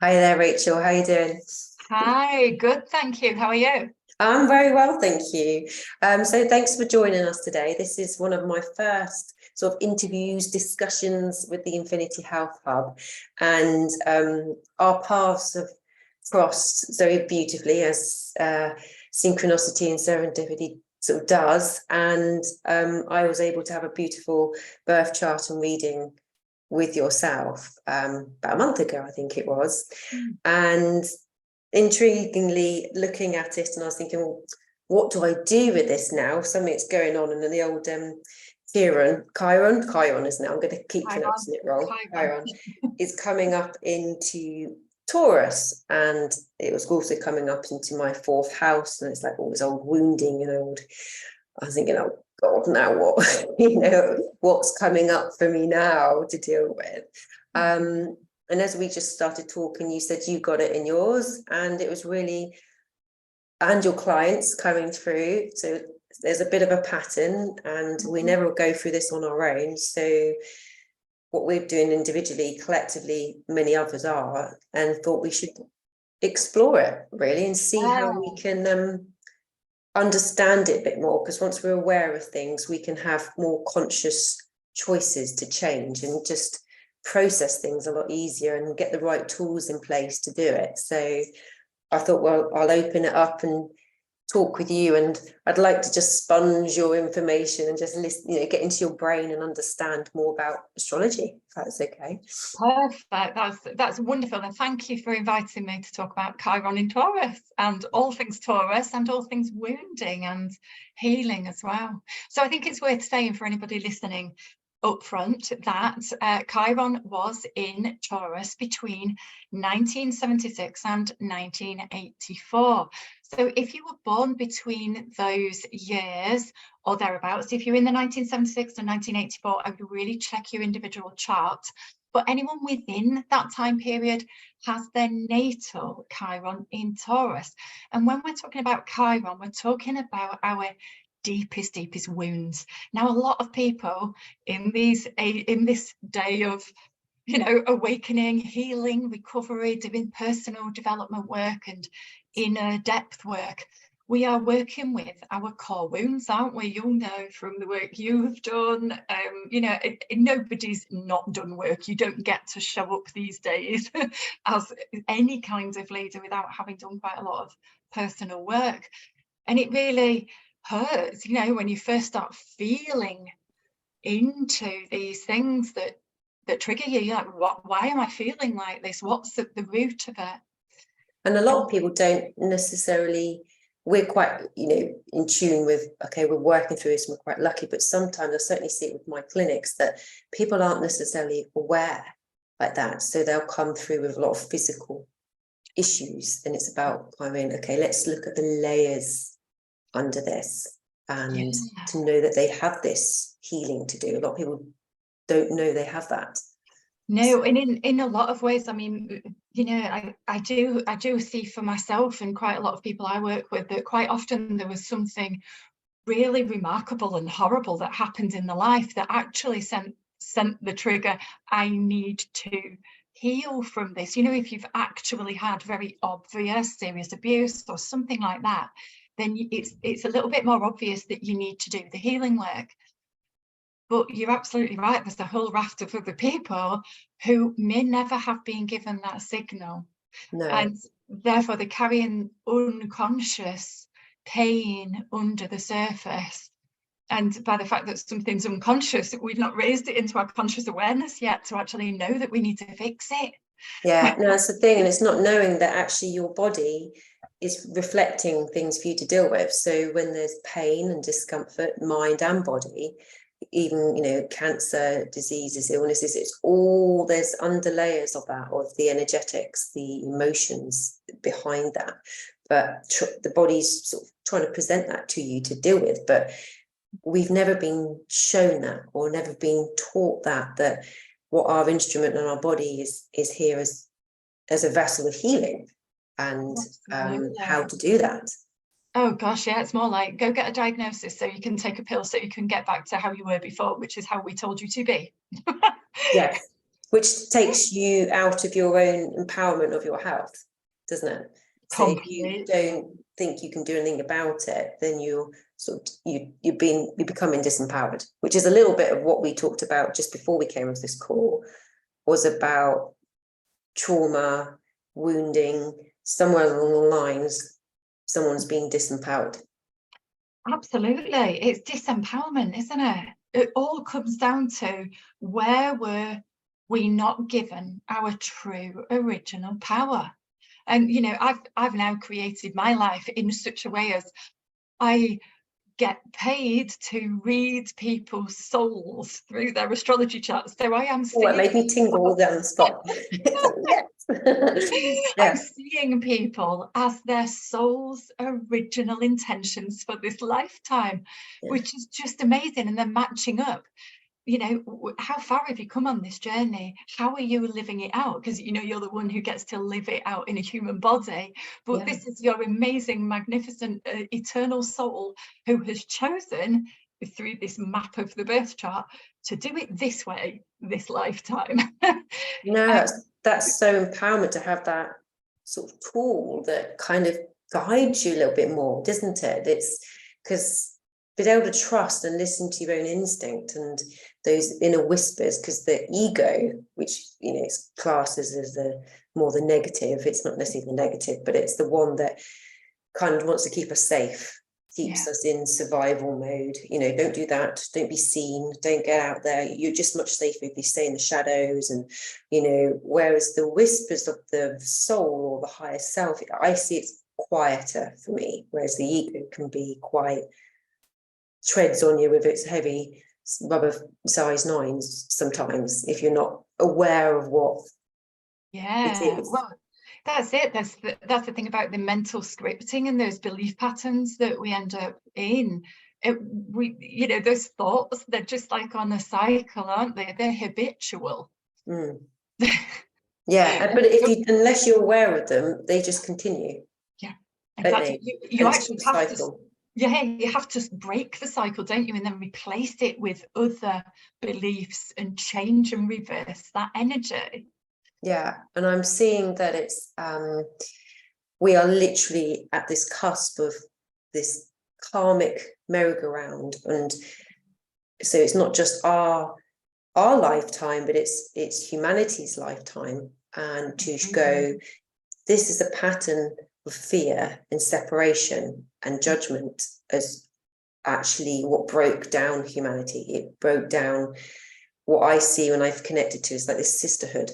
Hi there, Rachel. How are you doing? Hi, good, thank you. How are you? I'm very well, thank you. So thanks for joining us today. This is one of my first sort of interviews, discussions with the Infinity Health Hub, and our paths have crossed very beautifully as synchronicity and serendipity sort of does. And I was able to have a beautiful birth chart and reading with yourself about a month ago, I think it was. Mm. And intriguingly looking at it, and I was thinking, well, what do I do with this now? Something's going on, and then the old Chiron, isn't it? I'm going to keep Chiron, pronouncing it wrong. Chiron. Chiron is coming up into Taurus, and it was also coming up into my fourth house, and it's like all this old wounding and old. I was thinking, oh God, now what? What's coming up for me now to deal with? And as we just started talking, you said you got it in yours, and it was really, and your clients coming through. So there's a bit of a pattern, and we never go through this on our own. So what we're doing individually, collectively, many others are, and thought we should explore it really and see how we Wow. can understand it a bit more. Because once we're aware of things, we can have more conscious choices to change and just process things a lot easier and get the right tools in place to do it. So I thought, well, I'll open it up and talk with you, and I'd like to just sponge your information and just listen, get into your brain and understand more about astrology, if that's okay. Perfect. That's wonderful. And thank you for inviting me to talk about Chiron in Taurus and all things wounding and healing as well. So I think it's worth saying for anybody listening up front that Chiron was in Taurus between 1976 and 1984. So if you were born between those years or thereabouts, if you're in the 1976 to 1984, I would really check your individual chart. But anyone within that time period has their natal Chiron in Taurus. And when we're talking about Chiron, we're talking about our deepest wounds. Now, a lot of people in this day of awakening, healing, recovery, doing personal development work and inner depth work, we are working with our core wounds, aren't we? You'll know from the work you've done, nobody's not done work. You don't get to show up these days as any kind of leader without having done quite a lot of personal work. And it really hurts, when you first start feeling into these things that trigger you. You're like, why am I feeling like this? What's the root of it? And a lot of people don't necessarily, we're quite, in tune with, okay, we're working through this and we're quite lucky, but sometimes I certainly see it with my clinics that people aren't necessarily aware like that. So they'll come through with a lot of physical issues. And it's about, okay, let's look at the layers under this and to know that they have this healing to do. A lot of people don't know they have that. No, and in a lot of ways, I mean, I do see for myself and quite a lot of people I work with that quite often there was something really remarkable and horrible that happened in the life that actually sent the trigger. I need to heal from this. If you've actually had very obvious serious abuse or something like that, then it's a little bit more obvious that you need to do the healing work. But you're absolutely right. There's a whole raft of other people who may never have been given that signal. No. And therefore they're carrying unconscious pain under the surface. And by the fact that something's unconscious, we've not raised it into our conscious awareness yet to actually know that we need to fix it. Yeah, no, that's the thing. And it's not knowing that actually your body is reflecting things for you to deal with. So when there's pain and discomfort, mind and body, even cancer, diseases, illnesses, it's all, there's underlayers of that, of the energetics, the emotions behind that, but the body's sort of trying to present that to you to deal with. But we've never been shown that, or never been taught that what our instrument and our body is here as a vessel of healing, and how to do that. Oh gosh, yeah, it's more like go get a diagnosis so you can take a pill so you can get back to how you were before, which is how we told you to be. Yes, which takes you out of your own empowerment of your health, doesn't it? So if you don't think you can do anything about it, then you're sort of you're becoming disempowered, which is a little bit of what we talked about just before we came with this call, was about trauma, wounding. Somewhere along the lines, someone's being disempowered. Absolutely, it's disempowerment, isn't it? It all comes down to, where were we not given our true original power? And you know, I've now created my life in such a way as I get paid to read people's souls through their astrology charts. So I am seeing, it made me tingle all down the spot. I'm seeing people as their soul's original intentions for this lifetime, which is just amazing. And then matching up, you know, how far have you come on this journey? How are you living it out? Because, you know, you're the one who gets to live it out in a human body. But this is your amazing, magnificent, eternal soul who has chosen, through this map of the birth chart, to do it this way, this lifetime. That's so empowerment to have that sort of tool that kind of guides you a little bit more, doesn't it? It's because being able to trust and listen to your own instinct and those inner whispers, because the ego, which, you know, it's classes as the negative, it's not necessarily the negative, but it's the one that kind of wants to keep us safe, keeps us in survival mode. You know, don't do that, don't be seen, don't get out there, you're just much safer if you stay in the shadows. And, you know, whereas the whispers of the soul or the higher self, I see it's quieter for me, whereas the ego can be quite, treads on you with its heavy rubber size 9s sometimes, if you're not aware of what it is. Well, that's it. That's the thing about the mental scripting and those belief patterns that we end up in. You know, those thoughts, they're just like on a cycle, aren't they? They're habitual. But unless you're aware of them, they just continue. Exactly. You actually have to. You have to break the cycle, don't you? And then replace it with other beliefs and change and reverse that energy. Yeah, and I'm seeing that it's we are literally at this cusp of this karmic merry-go-round, and so it's not just our lifetime, but it's humanity's lifetime, and to go, this is a pattern of fear and separation and judgment as actually what broke down humanity. It broke down what I see when I've connected to is like this sisterhood,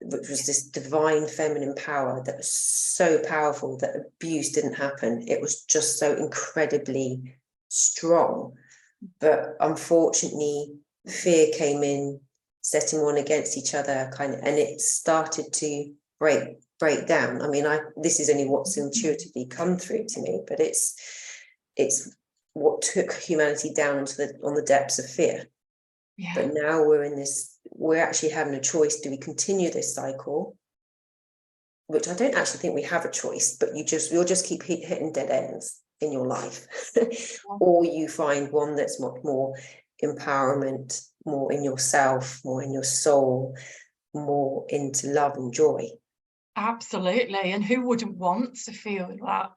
which was this divine feminine power that was so powerful that abuse didn't happen. It was just so incredibly strong. But unfortunately, fear came in, setting one against each other, and it started to break down. I mean, this is only what's intuitively come through to me, but it's what took humanity down on the depths of fear. But now we're actually having a choice. Do we continue this cycle, which I don't actually think we have a choice, but you'll just keep hitting dead ends in your life, or you find one that's much more empowerment, more in yourself, more in your soul, more into love and joy. Absolutely. And who wouldn't want to feel that?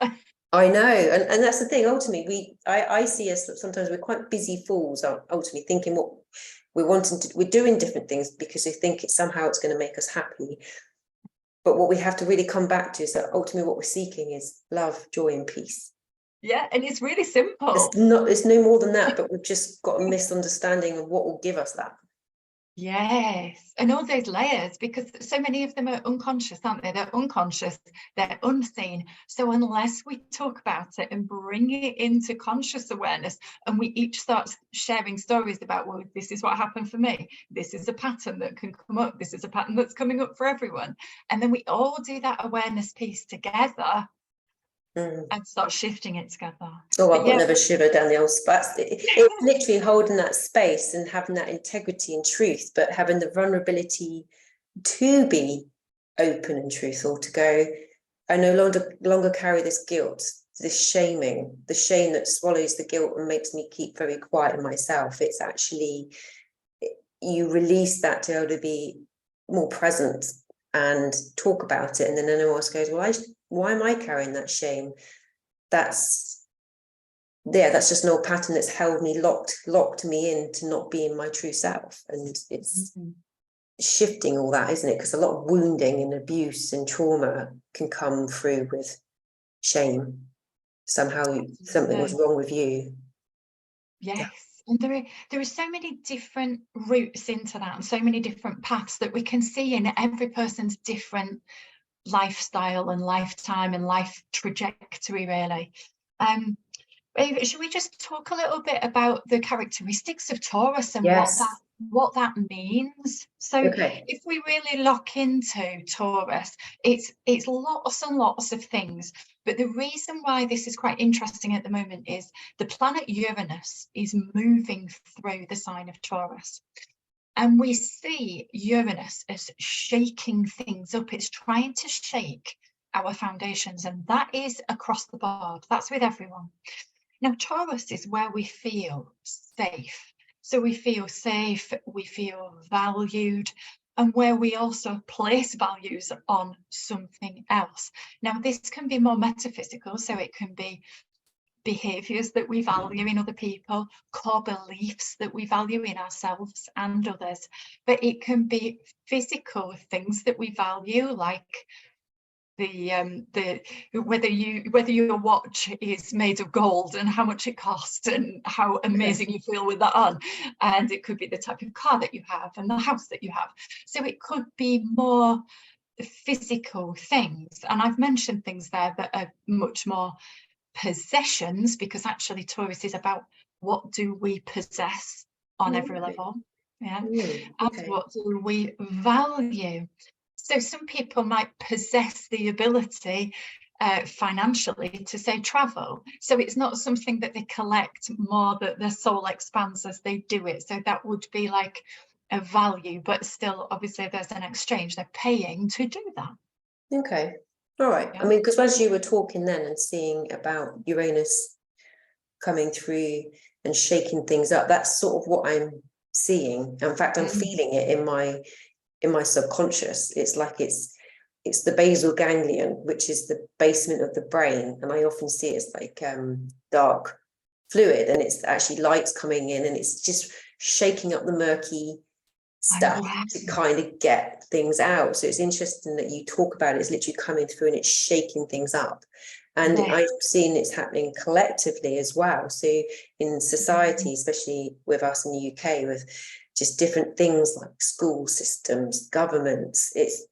I know, and that's the thing. Ultimately, I see us sometimes we're quite busy fools. Ultimately, thinking what we're doing different things because we think it's going to make us happy. But what we have to really come back to is that ultimately what we're seeking is love, joy, and peace. Yeah, and it's really simple. It's no more than that, but we've just got a misunderstanding of what will give us that. Yes, and all those layers, because so many of them are unconscious, aren't they? They're unconscious, they're unseen. So unless we talk about it and bring it into conscious awareness, and we each start sharing stories about, well, this is what happened for me, this is a pattern that can come up, this is a pattern that's coming up for everyone, and then we all do that awareness piece together. And start shifting it together. I've got another shiver down the old spot. It's literally holding that space and having that integrity and truth, but having the vulnerability to be open and truthful, to go, I no longer carry this guilt, this shaming, the shame that swallows the guilt and makes me keep very quiet in myself. It's actually, you release that to be able to be more present and talk about it. And then anyone else goes, well, why am I carrying that shame? That's just an old pattern that's held me, locked me in to not being my true self. And it's shifting all that, isn't it? Because a lot of wounding and abuse and trauma can come through with shame. Somehow something was wrong with you. Yes. And there are so many different routes into that, and so many different paths that we can see in every person's different lifestyle and lifetime and life trajectory, really. Should we just talk a little bit about the characteristics of Taurus and what that means? So if we really lock into Taurus, it's lots and lots of things. But the reason why this is quite interesting at the moment is the planet Uranus is moving through the sign of Taurus. And we see Uranus as shaking things up. It's trying to shake our foundations, and that is across the board. That's with everyone. Now, Taurus is where we feel safe. So we feel safe, we feel valued, and where we also place values on something else. Now, this can be more metaphysical, so it can be behaviours that we value in other people, core beliefs that we value in ourselves and others. But it can be physical things that we value, like whether your watch is made of gold and how much it costs and how amazing you feel with that on. And it could be the type of car that you have and the house that you have. So it could be more physical things. And I've mentioned things there that are much more possessions, because actually Taurus is about what do we possess on every level, and what do we value. So some people might possess the ability financially to, say, travel. So it's not something that they collect, more that their soul expands as they do it. So that would be like a value, but still, obviously, there's an exchange. They're paying to do that. Okay. All right. I mean, because as you were talking then and seeing about Uranus coming through and shaking things up, that's sort of what I'm seeing. In fact, I'm feeling it in my subconscious. It's like it's the basal ganglion, which is the basement of the brain, and I often see it as like dark fluid, and it's actually lights coming in, and it's just shaking up the murky stuff to kind of get things out. So it's interesting that you talk about it. It's literally coming through and it's shaking things up, and I've seen it's happening collectively as well. So in society, especially with us in the UK, with just different things like school systems, governments, it's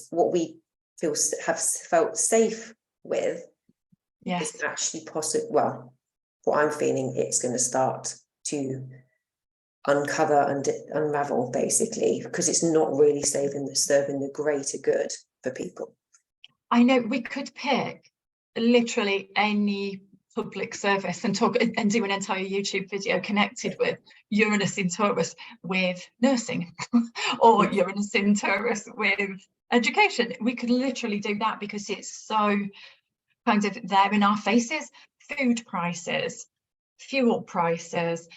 what we have felt safe with is actually possible. Well, what I'm feeling, it's going to start to uncover and unravel, basically, because it's not really serving the greater good for people. I know we could pick literally any public service and talk and do an entire YouTube video connected with Uranus in Taurus with nursing or Uranus in Taurus with education. We could literally do that because it's so kind of there in our faces. Food prices, fuel prices,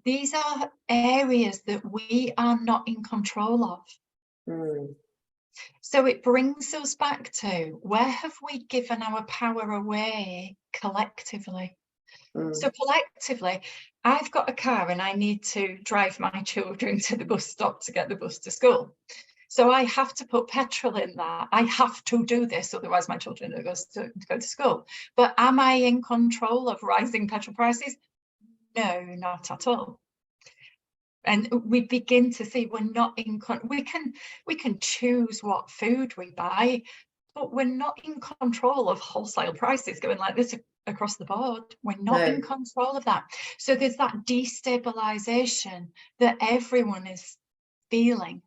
these are areas that we are not in control of. So it brings us back to, where have we given our power away collectively? So collectively, I've got a car and I need to drive my children to the bus stop to get the bus to school. So I have to put petrol in that. I have to do this, otherwise my children are going to go to school. But am I in control of rising petrol prices? No, not at all. And we begin to see we're not in we can choose what food we buy, but we're not in control of wholesale prices going like this across the board. We're not in control of that. So there's that destabilization that everyone is feeling.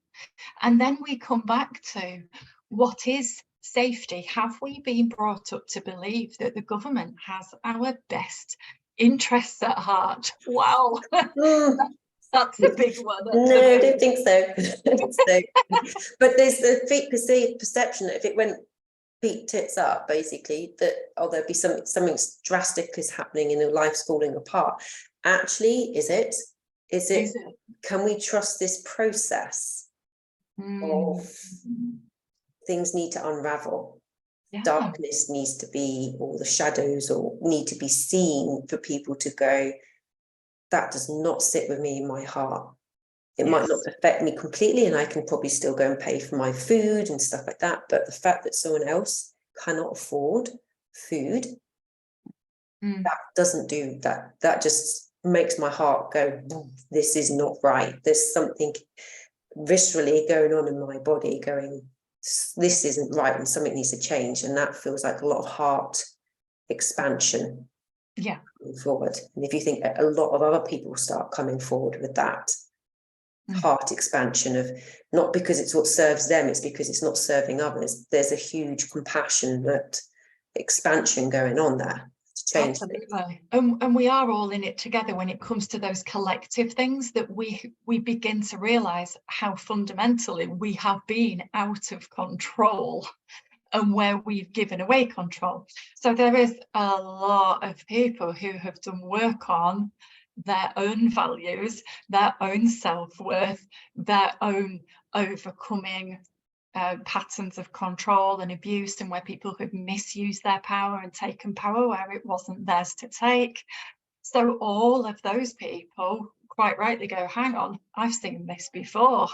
And then we come back to, what is safety? Have we been brought up to believe that the government has our best interests at heart? Wow. That's a big one. No, I don't think so. But there's the perceived perception that if it went peak tits up, basically, that there'd be something drastic is happening and life's falling apart. Actually, is it? Can we trust this process? of things need to unravel. Yeah. Darkness needs to be, or the shadows or need to be seen for people to go, that does not sit with me in my heart. It might not affect me completely, and I can probably still go and pay for my food and stuff like that. But the fact that someone else cannot afford food, that doesn't do that. That just makes my heart go, this is not right. There's something viscerally going on in my body going, this isn't right, and something needs to change. And that feels like a lot of heart expansion forward. And if you think a lot of other people start coming forward with that heart expansion of, not because it's what serves them, it's because it's not serving others, there's a huge compassion, that expansion going on there to change Absolutely. And we are all in it together when it comes to those collective things, that we begin to realize how fundamentally we have been out of control and where we've given away control. So there is a lot of people who have done work on their own values, their own self-worth, their own overcoming patterns of control and abuse, and where people have misused their power and taken power where it wasn't theirs to take. So all of those people quite rightly go, hang on, I've seen this before.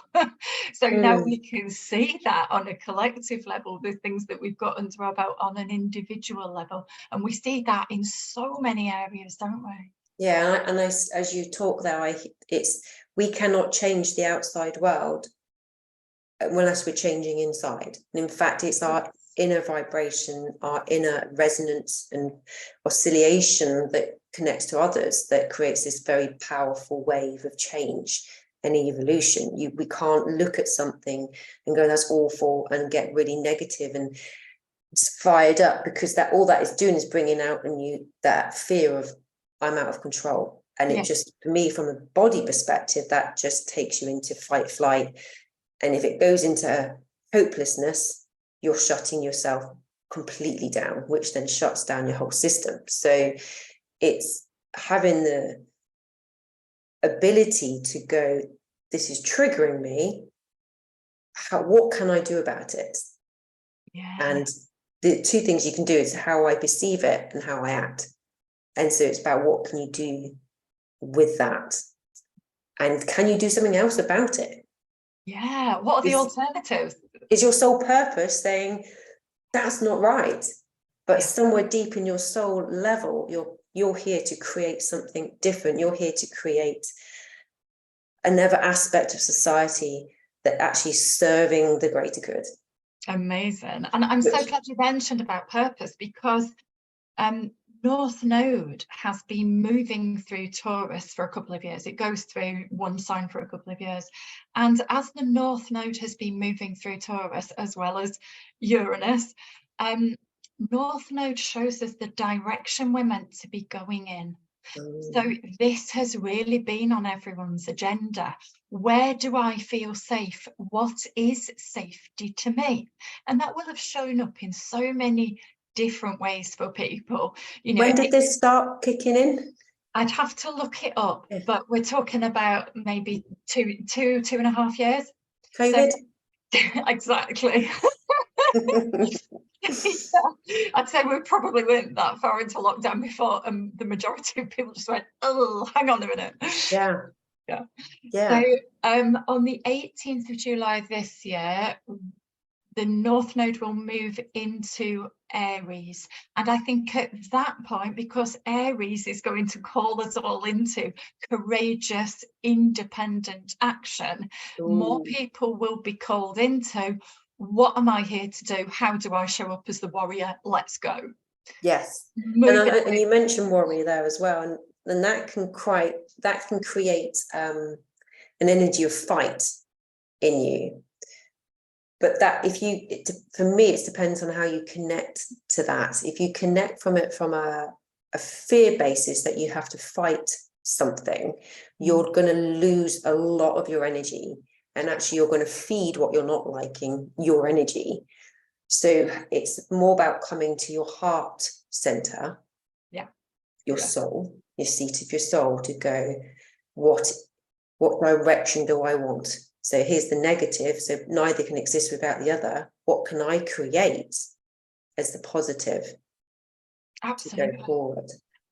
So now we can see that on a collective level, the things that we've got under our belt on an individual level. And we see that in so many areas, don't we? Yeah, and I, as you talk there, we cannot change the outside world unless we're changing inside. And in fact, it's our inner vibration, our inner resonance and oscillation that connects to others that creates this very powerful wave of change and evolution. We can't look at something and go, that's awful, and get really negative and fired up, because that all that is doing is bringing out in you that fear of, I'm out of control. And it just, for me, from a body perspective, that just takes you into fight, flight. And if it goes into hopelessness, you're shutting yourself completely down, which then shuts down your whole system. So it's having the ability to go, this is triggering me. What can I do about it? And the two things you can do is how I perceive it and how I act. And so it's about, what can you do with that? And can you do something else about it? Yeah, what are the alternatives? Is your soul purpose saying, that's not right? But somewhere deep in your soul level, you're here to create something different. You're here to create another aspect of society that actually is serving the greater good. Amazing. And I'm so glad you mentioned about purpose, because North Node has been moving through Taurus for a couple of years. It goes through one sign for a couple of years. And as the North Node has been moving through Taurus, as well as Uranus, North Node shows us the direction we're meant to be going in. So this has really been on everyone's agenda. Where do I feel safe? What is safety to me? And that will have shown up in so many different ways for people. You know, when did this start kicking in? I'd have to look it up, but we're talking about maybe two and a half years. COVID? So, exactly. I'd say we probably weren't that far into lockdown before the majority of people just went, oh, hang on a minute. Yeah. So on the 18th of July this year, the North Node will move into Aries. And I think at that point, because Aries is going to call us all into courageous, independent action, more people will be called into, what am I here to do? How do I show up as the warrior? Let's go. Yes. And you mentioned warrior there as well. And that can create an energy of fight in you. But that, for me, it depends on how you connect to that. If you connect from it from a fear basis that you have to fight something, you're going to lose a lot of your energy, and actually you're going to feed what you're not liking, your energy. So it's more about coming to your heart center, your soul, your seat of your soul, to go, what direction do I want So here's the negative. So neither can exist without the other. What can I create as the positive to go Absolutely. forward?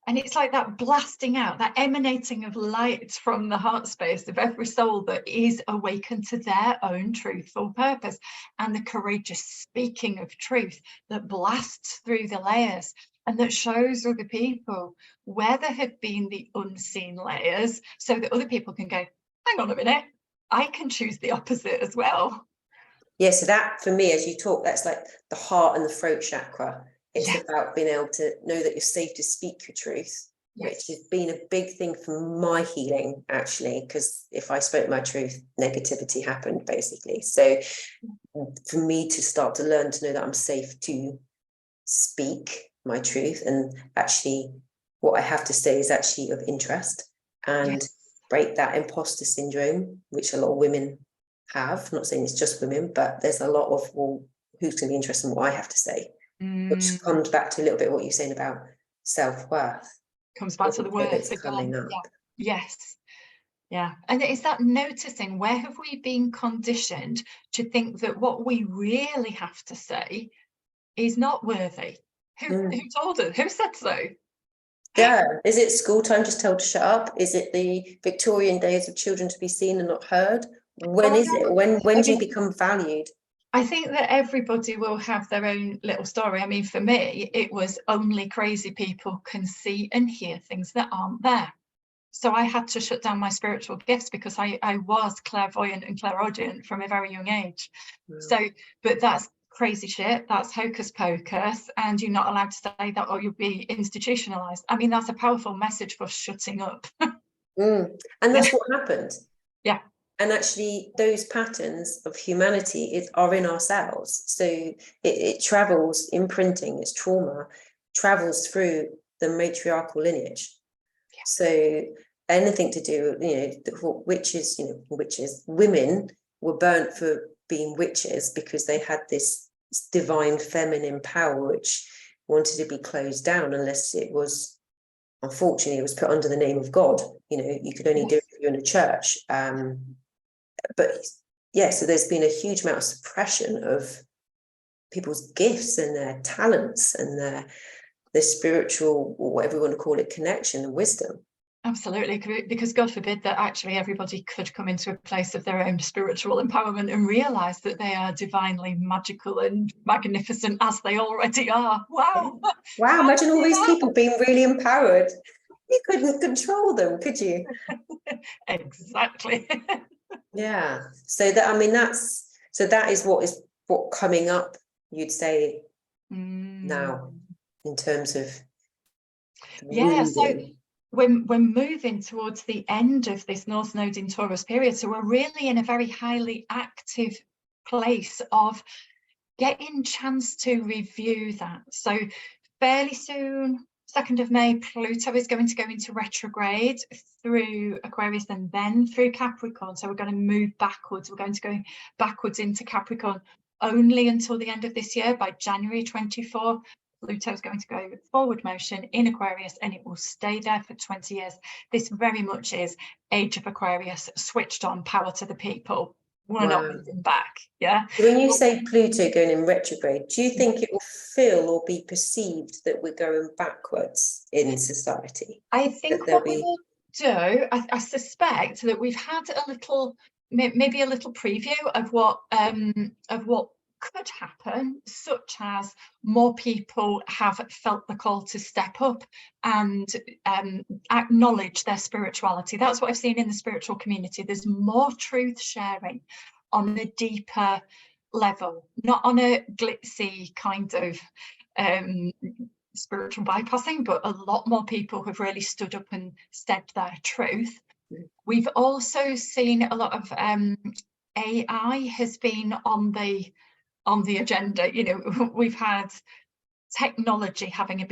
And it's like that blasting out, that emanating of light from the heart space of every soul that is awakened to their own truthful purpose, and the courageous speaking of truth that blasts through the layers and that shows other people where there have been the unseen layers, so that other people can go, hang on a minute, I can choose the opposite as well. Yeah, so that for me, as you talk, that's like the heart and the throat chakra. It's about being able to know that you're safe to speak your truth, which has been a big thing for my healing, actually, because if I spoke my truth, negativity happened, basically. So for me to start to learn to know that I'm safe to speak my truth, and actually what I have to say is actually of interest, and break that imposter syndrome, which a lot of women have. I'm not saying it's just women, but there's a lot of, well, who's going to be interested in what I have to say? Which comes back to a little bit what you're saying about self-worth. Comes back to the worth again. Coming up. Yes. Yeah. And it's that noticing, where have we been conditioned to think that what we really have to say is not worthy? Who told us? Who said so? Yeah. Is it school time just told to shut up? Is it the Victorian days of children to be seen and not heard? When is it? When do you become valued? I think that everybody will have their own little story. I mean, for me, it was only crazy people can see and hear things that aren't there. So I had to shut down my spiritual gifts because I was clairvoyant and clairaudient from a very young age. So, but that's crazy shit. That's hocus pocus. And you're not allowed to say that, or you'll be institutionalized. I mean, that's a powerful message for shutting up. And that's what happened. Yeah. And actually, those patterns of humanity are in ourselves. So it travels, imprinting, it's trauma, travels through the matriarchal lineage. Yeah. So anything to do, witches, women were burnt for being witches because they had this divine feminine power which wanted to be closed down, unless it was, unfortunately, it was put under the name of God. You could only do it if you're in a church. But yeah, so there's been a huge amount of suppression of people's gifts and their talents and their spiritual, or whatever you want to call it, connection and wisdom. Absolutely, because God forbid that actually everybody could come into a place of their own spiritual empowerment and realize that they are divinely magical and magnificent as they already are. Wow. Wow, imagine all these people being really empowered. You couldn't control them, could you? Exactly. Yeah. So that is what coming up, you'd say, now, in terms of so we're moving towards the end of this North Node in Taurus period, so we're really in a very highly active place of getting chance to review that. So fairly soon, 2nd of May, Pluto is going to go into retrograde through Aquarius and then through Capricorn. So we're going to move backwards. We're going to go backwards into Capricorn only until the end of this year. By January 24, Pluto is going to go forward motion in Aquarius, and it will stay there for 20 years. This very much is Age of Aquarius, switched on, power to the people. We're not moving back. Yeah. When you say Pluto going in retrograde, do you think it will feel or be perceived that we're going backwards in society? I think what we will do, I suspect that we've had a little, maybe a little preview of what could happen, such as more people have felt the call to step up and acknowledge their spirituality. That's what I've seen in the spiritual community. There's more truth sharing on a deeper level, not on a glitzy kind of spiritual bypassing, but a lot more people have really stood up and said their truth. We've also seen a lot of AI has been on the agenda. We've had technology having a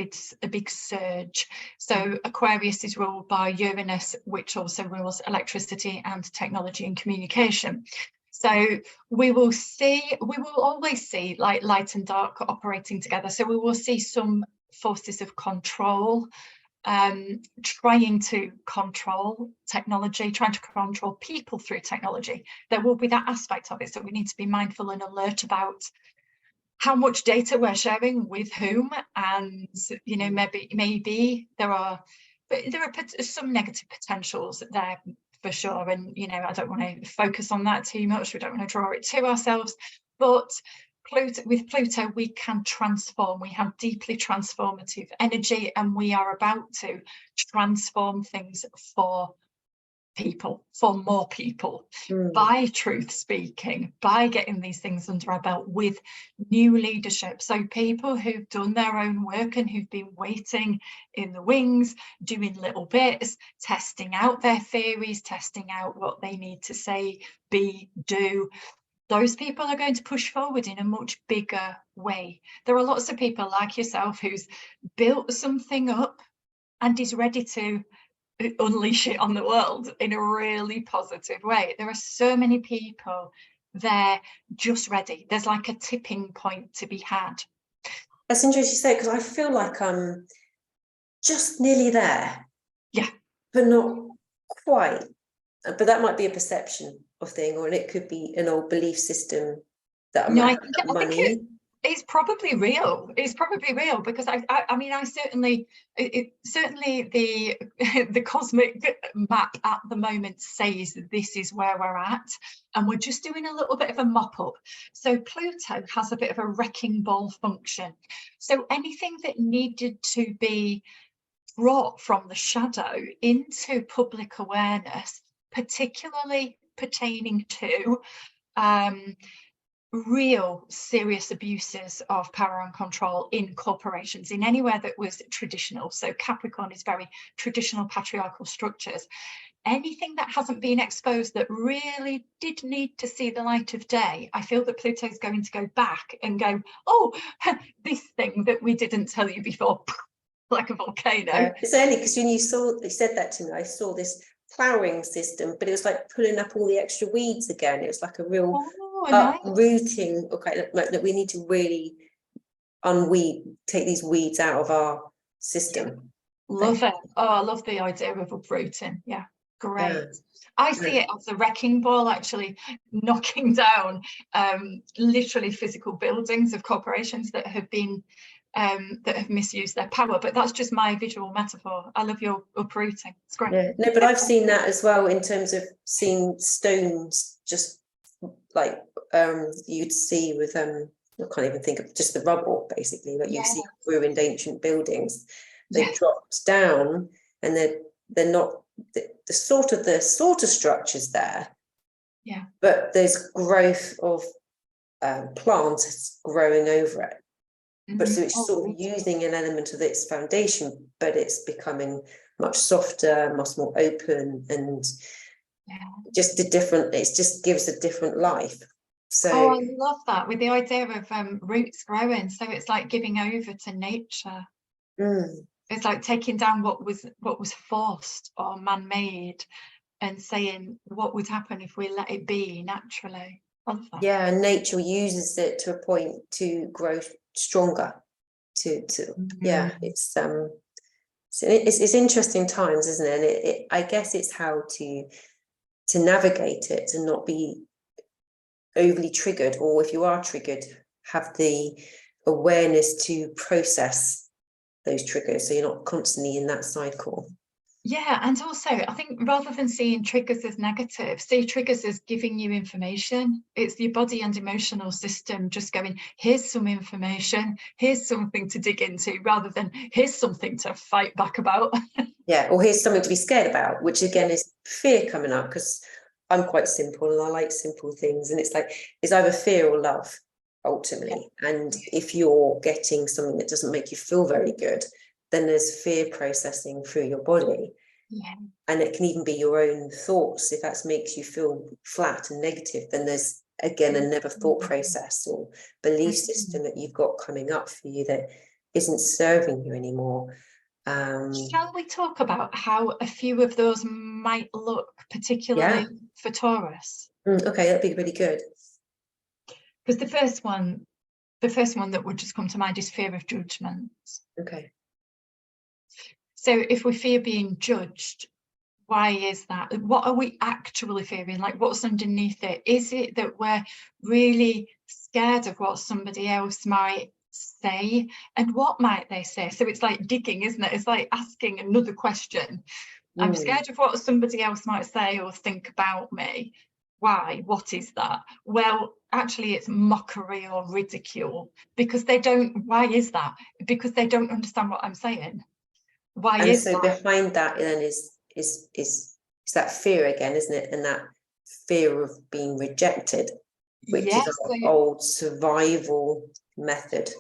big surge. So Aquarius is ruled by Uranus, which also rules electricity and technology and communication. So we will always see light and dark operating together. So we will see some forces of control trying to control technology, trying to control people through technology. There will be that aspect of it, so we need to be mindful and alert about how much data we're sharing with whom, and you know, maybe there are some negative potentials there for sure, and you know, I don't want to focus on that too much. We don't want to draw it to ourselves, but with Pluto, we can transform. We have deeply transformative energy, and we are about to transform things for people, for more people, by truth speaking, by getting these things under our belt with new leadership. So people who've done their own work and who've been waiting in the wings, doing little bits, testing out their theories, testing out what they need to say, be, do. Those people are going to push forward in a much bigger way. There are lots of people like yourself who's built something up and is ready to unleash it on the world in a really positive way. There are so many people there just ready. There's like a tipping point to be had. That's interesting you say, because I feel like I'm just nearly there. Yeah. But not quite. But that might be a perception of thing, or it could be an old belief system that I might have money. It's probably real. It's probably real, because I mean, I certainly, certainly the cosmic map at the moment says this is where we're at, and we're just doing a little bit of a mop up. So Pluto has a bit of a wrecking ball function. So anything that needed to be brought from the shadow into public awareness, particularly pertaining to real serious abuses of power and control in corporations, in anywhere that was traditional. So Capricorn is very traditional patriarchal structures. Anything that hasn't been exposed that really did need to see the light of day, I feel that Pluto is going to go back and go, oh, this thing that we didn't tell you before, like a volcano. It's only because when you said that to me, I saw this ploughing system, but it was like pulling up all the extra weeds again. It was like a real uprooting. Okay, like we need to really take these weeds out of our system. Love it. Oh, I love the idea of uprooting. Yeah, great. I see it as a wrecking ball, actually knocking down literally physical buildings of corporations that have been that have misused their power. But that's just my visual metaphor. I love your uprooting. It's great. Yeah, no, but I've seen that as well in terms of seeing stones, just like you'd see with I can't even think of, just the rubble basically, like you see ruined ancient buildings. They dropped down, and they're not the sort of structures there. Yeah. But there's growth of plants growing over it. But so it's sort of using an element of its foundation, but it's becoming much softer, much more open, and just a different, it just gives a different life. So I love that, with the idea of roots growing. So it's like giving over to nature. It's like taking down what was forced or man-made, and saying what would happen if we let it be naturally. Yeah, and nature uses it to a point to grow stronger. It's interesting times, isn't it? And I guess it's how to navigate it and not be overly triggered, or if you are triggered, have the awareness to process those triggers, so you're not constantly in that cycle. Yeah, and also I think rather than seeing triggers as negative, see triggers as giving you information. It's your body and emotional system just going, here's some information, here's something to dig into, rather than here's something to fight back about. Yeah, or here's something to be scared about, which again is fear coming up, because I'm quite simple and I like simple things, and it's like it's either fear or love ultimately. And if you're getting something that doesn't make you feel very good, then there's fear processing through your body. And it can even be your own thoughts. If that makes you feel flat and negative, then there's again another thought process or belief system that you've got coming up for you that isn't serving you anymore. Shall we talk about how a few of those might look, particularly for Taurus? Okay, that'd be really good. Because the first one that would just come to mind is fear of judgments. Okay. So if we fear being judged, why is that? What are we actually fearing? Like, what's underneath it? Is it that we're really scared of what somebody else might say? And what might they say? So it's like digging, isn't it? It's like asking another question. I'm scared of what somebody else might say or think about me. Why? What is that? Well, actually, it's mockery or ridicule, because they don't. Why is that? Because they don't understand what I'm saying. Why And is so that? behind that then is that fear again, isn't it? And that fear of being rejected, which Yes. is our old survival method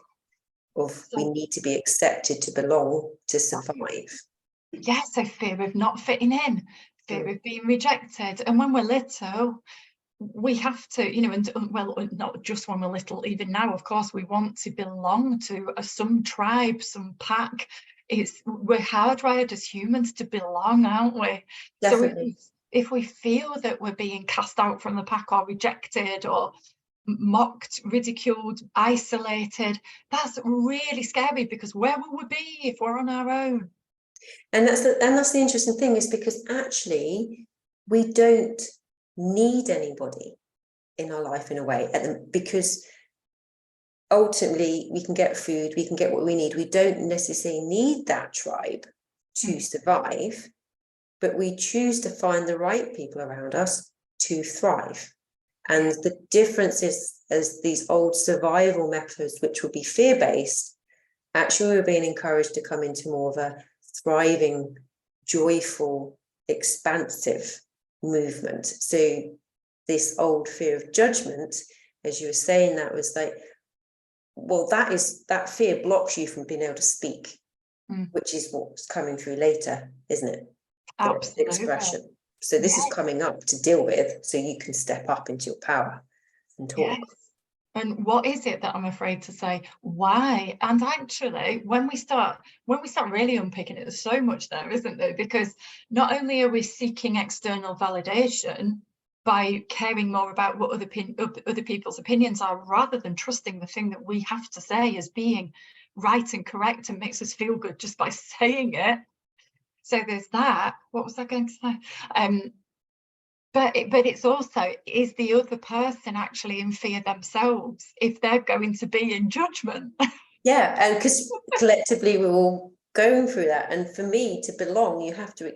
of we need to be accepted to belong to survive. Yeah, so fear of not fitting in, fear of being rejected. And when we're little, we have to, you know, and well, not just when we're little, even now, of course, we want to belong to some tribe, some pack. We're hardwired as humans to belong, aren't we? Definitely. So if we feel that we're being cast out from the pack or rejected or mocked, ridiculed, isolated, that's really scary, because where will we be if we're on our own? And that's the interesting thing, is because actually we don't need anybody in our life in a way, because ultimately we can get food, we can get what we need. We don't necessarily need that tribe to survive, but we choose to find the right people around us to thrive. And the difference is, as these old survival methods, which would be fear-based, actually we're being encouraged to come into more of a thriving, joyful, expansive movement. So this old fear of judgment, as you were saying, that was like, well, that fear blocks you from being able to speak, which is what's coming through later, isn't it? Absolutely. The expression. So this is coming up to deal with, so you can step up into your power and talk. Yes. And what is it that I'm afraid to say? Why? And actually, when we start really unpicking it, there's so much there, isn't there? Because not only are we seeking external validation by caring more about what other people's opinions are, rather than trusting the thing that we have to say as being right and correct and makes us feel good just by saying it. So there's that. What was I going to say? But it's also, is the other person actually in fear themselves if they're going to be in judgment? Yeah, and because collectively we're all going through that. And for me to belong, you have to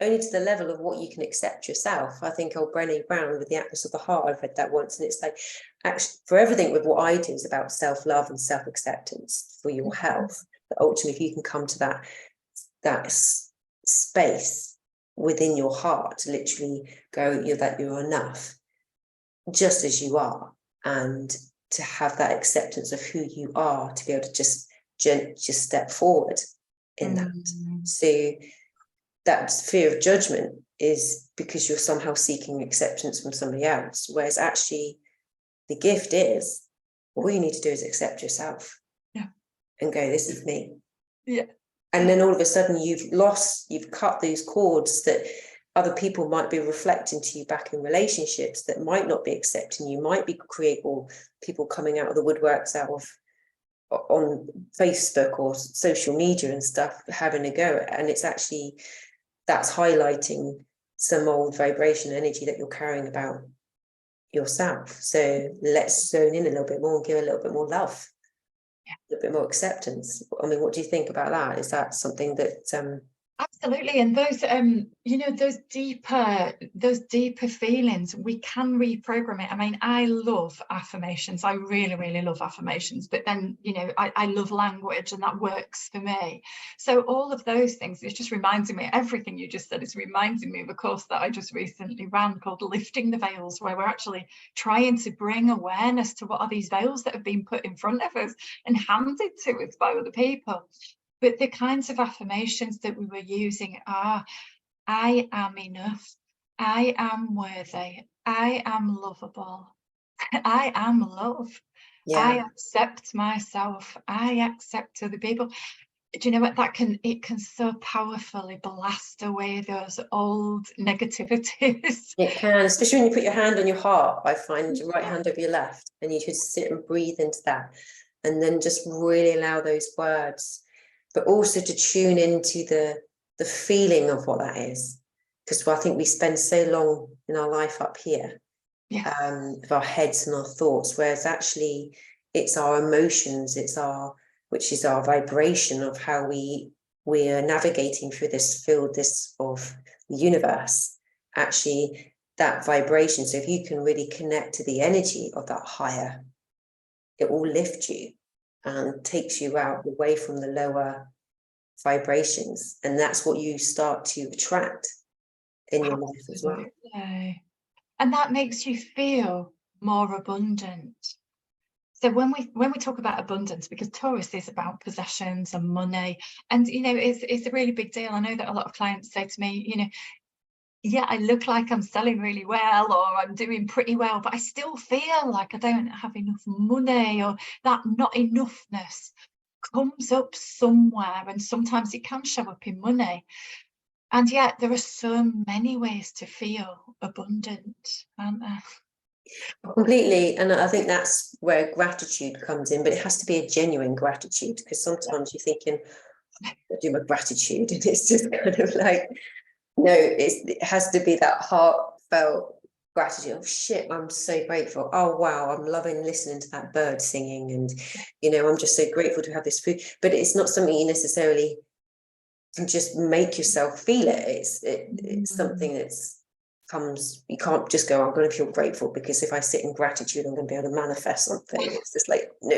only to the level of what you can accept yourself. I think old Brené Brown with the Atlas of the Heart, I've read that once, and it's like, actually, for everything with what I do is about self-love and self-acceptance for your health. But ultimately, if you can come to that space within your heart to literally go, that you're enough just as you are, and to have that acceptance of who you are, to be able to just step forward in that. So that fear of judgment is because you're somehow seeking acceptance from somebody else, whereas actually the gift is, all you need to do is accept yourself and go, this is me. And then all of a sudden you've cut these cords that other people might be reflecting to you back in relationships that might not be accepting you, might be or people coming out of the woodworks on Facebook or social media and stuff, having a go. And it's actually, that's highlighting some old vibration energy that you're carrying about yourself. So let's zone in a little bit more and give a little bit more love, a little bit more acceptance. I mean, what do you think about that? Is that something that Absolutely. And those those deeper feelings, we can reprogram it. I mean, I love affirmations. I really, really love affirmations. But then, I love language, and that works for me. So all of those things, it's just reminding me, everything you just said is reminding me of a course that I just recently ran called Lifting the Veils, where we're actually trying to bring awareness to what are these veils that have been put in front of us and handed to us by other people. But the kinds of affirmations that we were using are, I am enough, I am worthy, I am lovable, I am love, I accept myself, I accept other people. Do you know what, it can so powerfully blast away those old negativities. It can, especially when you put your hand on your heart. I find your right hand over your left, and you just sit and breathe into that, and then just really allow those words but also to tune into the feeling of what that is. Because I think we spend so long in our life up here, with our heads and our thoughts, whereas actually it's our emotions, which is our vibration of how we are navigating through this field, of the universe. Actually, that vibration. So if you can really connect to the energy of that higher, it will lift you and takes you out away from the lower vibrations, and that's what you start to attract in your life as well. And that makes you feel more abundant. So when we talk about abundance, because Taurus is about possessions and money, and it's a really big deal. I know that a lot of clients say to me, yeah, I look like I'm selling really well, or I'm doing pretty well, but I still feel like I don't have enough money, or that not enoughness comes up somewhere, and sometimes it can show up in money. And yet there are so many ways to feel abundant, aren't there? Completely. And I think that's where gratitude comes in, but it has to be a genuine gratitude, because sometimes you're thinking, I do my gratitude, and it's just kind of like, no, it has to be that heartfelt gratitude. Oh shit, I'm so grateful. Oh wow, I'm loving listening to that bird singing, and I'm just so grateful to have this food. But it's not something you necessarily can just make yourself feel it. It's something that's comes. You can't just go, I'm going to feel grateful because if I sit in gratitude, I'm going to be able to manifest something. It's just like no.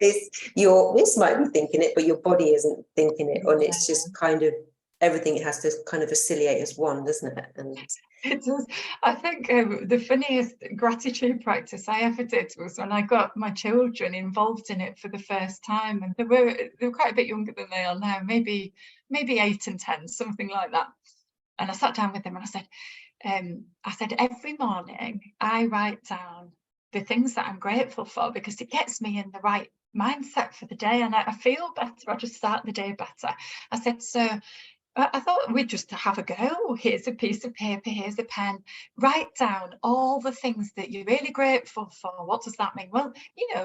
This might be thinking it, but your body isn't thinking it, and it's just kind of everything has to kind of oscillate as one, doesn't it? And it does. I think the funniest gratitude practice I ever did was when I got my children involved in it for the first time, and they were quite a bit younger than they are now, maybe 8 and 10, something like that. And I sat down with them and I said, every morning I write down the things that I'm grateful for, because it gets me in the right mindset for the day, and I feel better. I just start the day better. I said, so I thought we'd just have a go. Here's a piece of paper, here's a pen. Write down all the things that you're really grateful for. What does that mean? Well,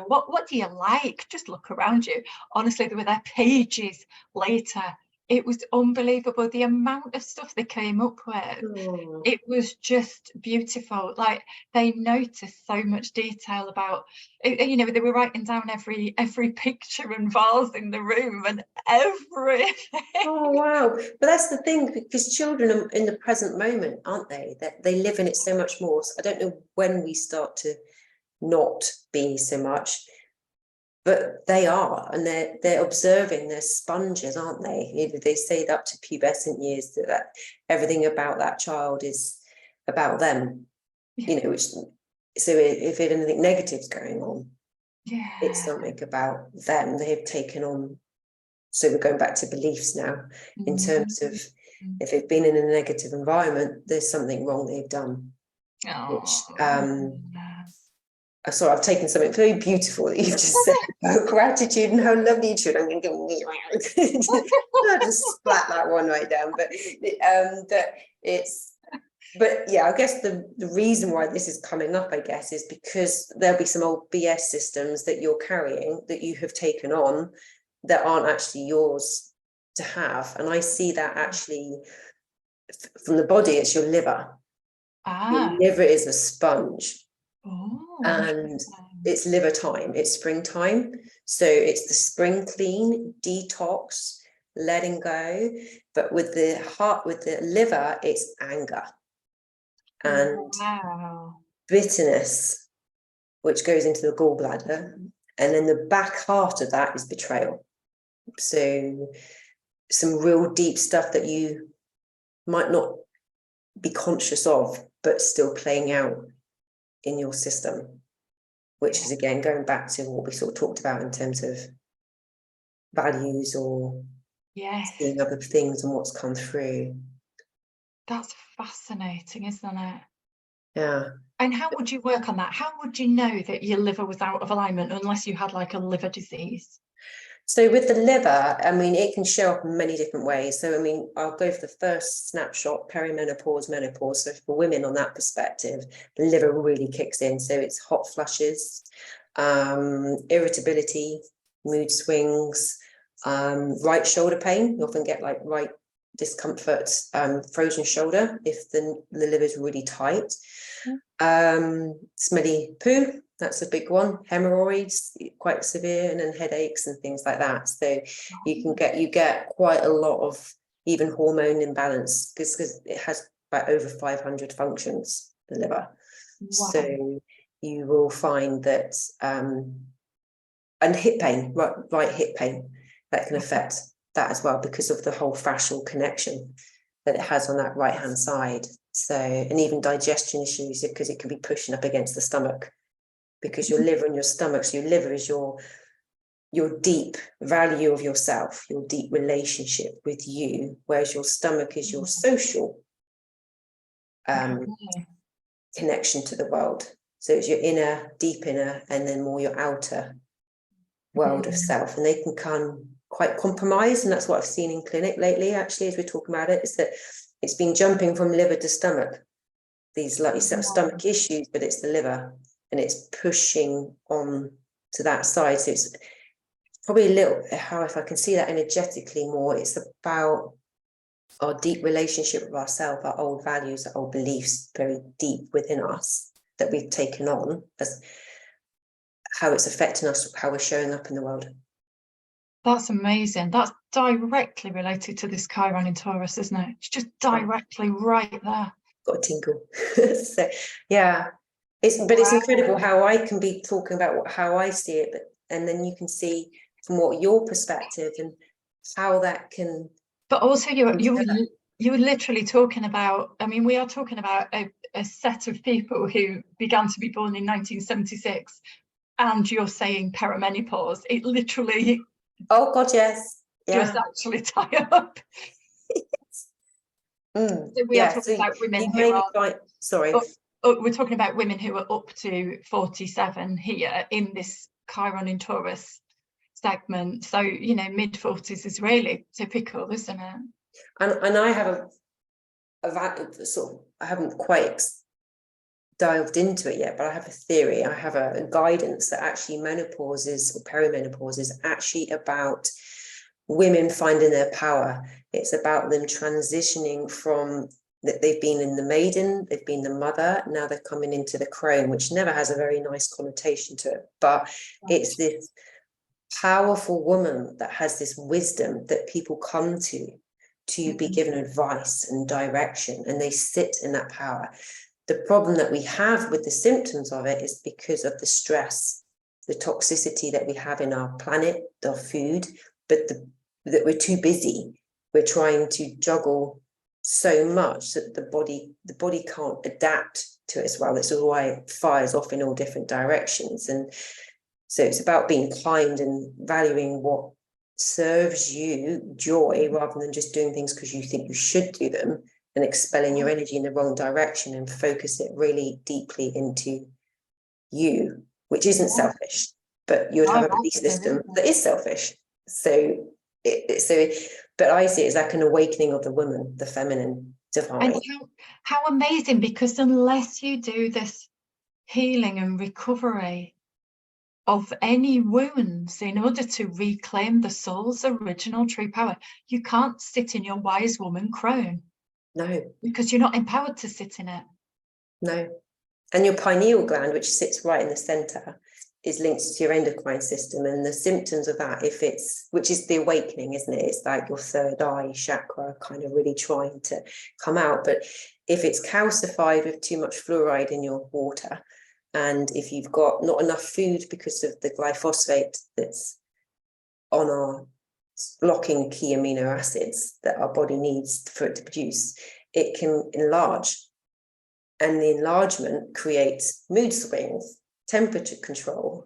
what do you like? Just look around you. Honestly, they were there pages later. It was unbelievable, the amount of stuff they came up with. It was just beautiful. Like, they noticed so much detail about, they were writing down every picture and vase in the room and everything. Oh wow. But that's the thing, because children are in the present moment, aren't they? That they live in it so much more. So I don't know when we start to not be so much, but they are, and they're observing, they're sponges, aren't they? They say that up to pubescent years, that everything about that child is about them, which, so if anything negative's going on, it's something about them. They've taken on, so we're going back to beliefs now, in terms of if they've been in a negative environment, there's something wrong they've done. Sorry, I've taken something very beautiful that you've just said about gratitude and how lovely you should. I'm going to go, I'll just splat that one right down. But yeah, I guess the reason why this is coming up, I guess, is because there'll be some old BS systems that you're carrying, that you have taken on, that aren't actually yours to have. And I see that actually from the body, it's your liver. Your liver is a sponge. And it's liver time, it's springtime, so it's the spring clean, detox, letting go. But with the heart, with the liver, it's anger and bitterness, which goes into the gallbladder, and then the back half of that is betrayal. So some real deep stuff that you might not be conscious of, but still playing out in your system, which is again going back to what we sort of talked about in terms of values, or seeing other things and what's come through. That's fascinating, isn't it? Yeah. And how would you work on that? How would you know that your liver was out of alignment, unless you had like a liver disease? So with the liver, I mean, it can show up in many different ways. So, I mean, I'll go for the first snapshot, perimenopause, menopause. So for women on that perspective, the liver really kicks in. So it's hot flushes, irritability, mood swings, right shoulder pain. You often get like right discomfort, frozen shoulder if the liver is really tight. Smelly poo, that's a big one. Hemorrhoids, quite severe, and then headaches and things like that. So you get quite a lot of even hormone imbalance because it has about over 500 functions, the liver. Wow. So you will find that and hip pain, right hip pain, that can affect that as well because of the whole fascial connection that it has on that right hand side. So, and even digestion issues because it can be pushing up against the stomach because your liver and your stomach, so your liver is your deep value of yourself, your deep relationship with you, whereas your stomach is your social connection to the world. So it's your inner, deep inner, and then more your outer world of self, and they can come quite compromised. And that's what I've seen in clinic lately, actually, as we're talking about it, is that it's been jumping from liver to stomach, these like stomach issues, but it's the liver and it's pushing on to that side. So it's probably a little, how if I can see that energetically more, it's about our deep relationship with ourselves, our old values, our old beliefs, very deep within us that we've taken on, as how it's affecting us, how we're showing up in the world. That's amazing. That's directly related to this Chiron in Taurus, isn't it? It's just directly right there. Got a tinkle. So yeah, it's incredible how I can be talking about how I see it, and then you can see from what your perspective and how that can. But also you're literally talking about, I mean, we are talking about a set of people who began to be born in 1976, and you're saying perimenopause. It literally oh god, yes, does actually tie up. So we are talking about women who are we're talking about women who are up to 47 here in this Chiron in Taurus segment. So, you know, mid-40s is really typical, isn't it? And I have a sort of, I haven't quite dived into it yet, but I have a theory, I have a guidance that actually menopause is, or perimenopause is actually about women finding their power. It's about them transitioning from that they've been in the maiden, they've been the mother, now they're coming into the crone, which never has a very nice connotation to it, but it's this powerful woman that has this wisdom that people come to be given advice and direction, and they sit in that power. The problem that we have with the symptoms of it is because of the stress, the toxicity that we have in our planet, our food, but that we're too busy. We're trying to juggle so much that the body can't adapt to it as well. That's why it fires off in all different directions. And so it's about being kind and valuing what serves you joy rather than just doing things because you think you should do them, and expelling your energy in the wrong direction, and focus it really deeply into you, which isn't selfish, but you would have a belief system that is selfish. So but I see it as like an awakening of the woman, the feminine divine. And how amazing, because unless you do this healing and recovery of any wounds in order to reclaim the soul's original true power, you can't sit in your wise woman crone. No. Because you're not empowered to sit in it. No. And your pineal gland, which sits right in the center, is linked to your endocrine system, and the symptoms of that, which is the awakening, isn't it? It's like your third eye chakra kind of really trying to come out. But if it's calcified with too much fluoride in your water, and if you've got not enough food because of the glyphosate that's on our blocking key amino acids that our body needs for it to produce, it can enlarge. And the enlargement creates mood swings, temperature control,